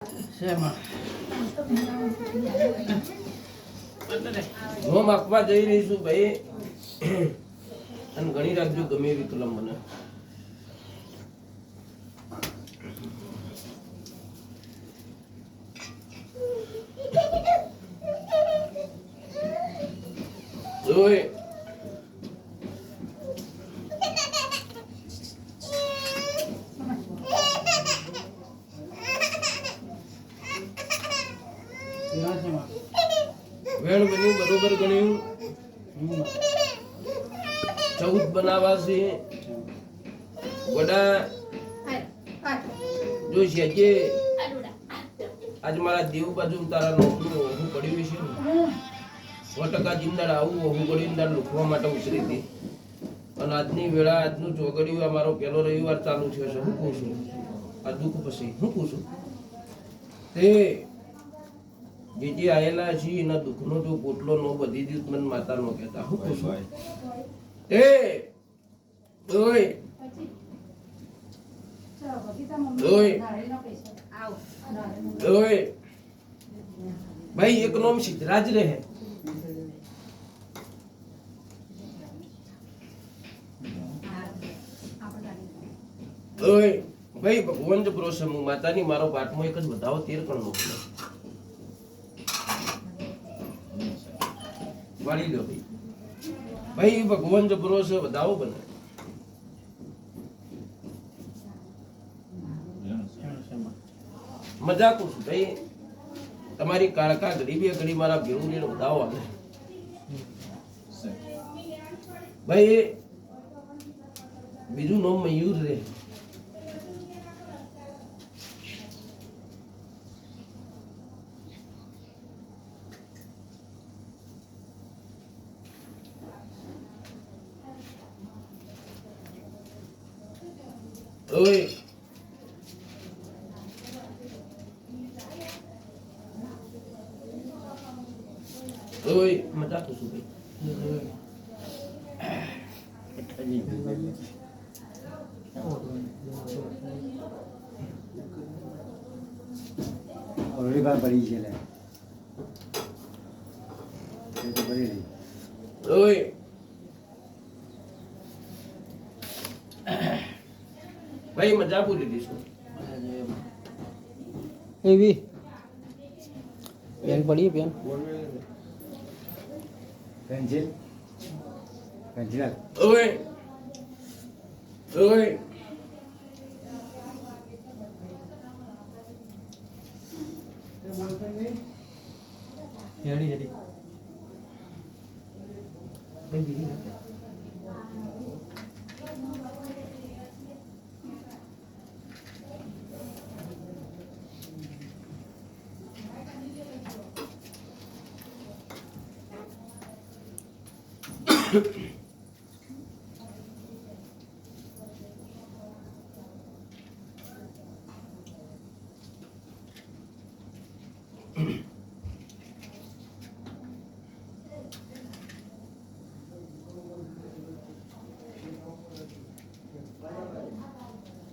શેમાં હું માપવા જઈ રહી છું ભાઈ, અને ગણી રાખજો ગમે એવી કલમ મને. જોઈ વેણ બન્યું, બરોબર ગણ્યું. 14 બનાવવા છે વડા. જોઈ છે આજ મારા દેવ બાજુ તારા નોકરું હું પડ્યું છે 100% જિંદાર આવું હું પડ્યું તાર લુખવા માટે ઉતરી હતી. અને આજની વેળા આજનું ચોગડિયું આ મારો પહેલો રવિવાર ચાલુ થયો છે. હું કહું છું આ દુઃખ પછી હું કહું છું તે જે આયેલા છે એના દુઃખનો જો પોટલો નો બધી દીધ મને માતા નો કહેતા. હું કહું છું એ ઓય ઓય ભાઈ એક નામ સિદ્ધરાજ રહે. ઓય ભાઈ ભગવાન જ ભરોસે હું માતાની મારો પાઠમાં એક જ બતાવો 13 કણ મોકલો વાળી લો ભાઈ. ભાઈ ભગવાન જ ભરોસે બતાવો બને. મજાક છું ભાઈ, તમારી કાળકા ગરીબી ઘડી મારા ભેળું લઈને બતાવો આવે ભાઈ. બીજું નામ મયુર રે. ઓય ઓય મજાક છું ભાઈ. ઓલરેડી બાર પડી છે લે એ તો પડી રહી. ઓય ભાઈ મજા ભૂલી દીધું એવી પેન પડી પેન પેન્સિલ પેન્સિલ ઓય ઓય હેડી હેડી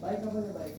બાઈક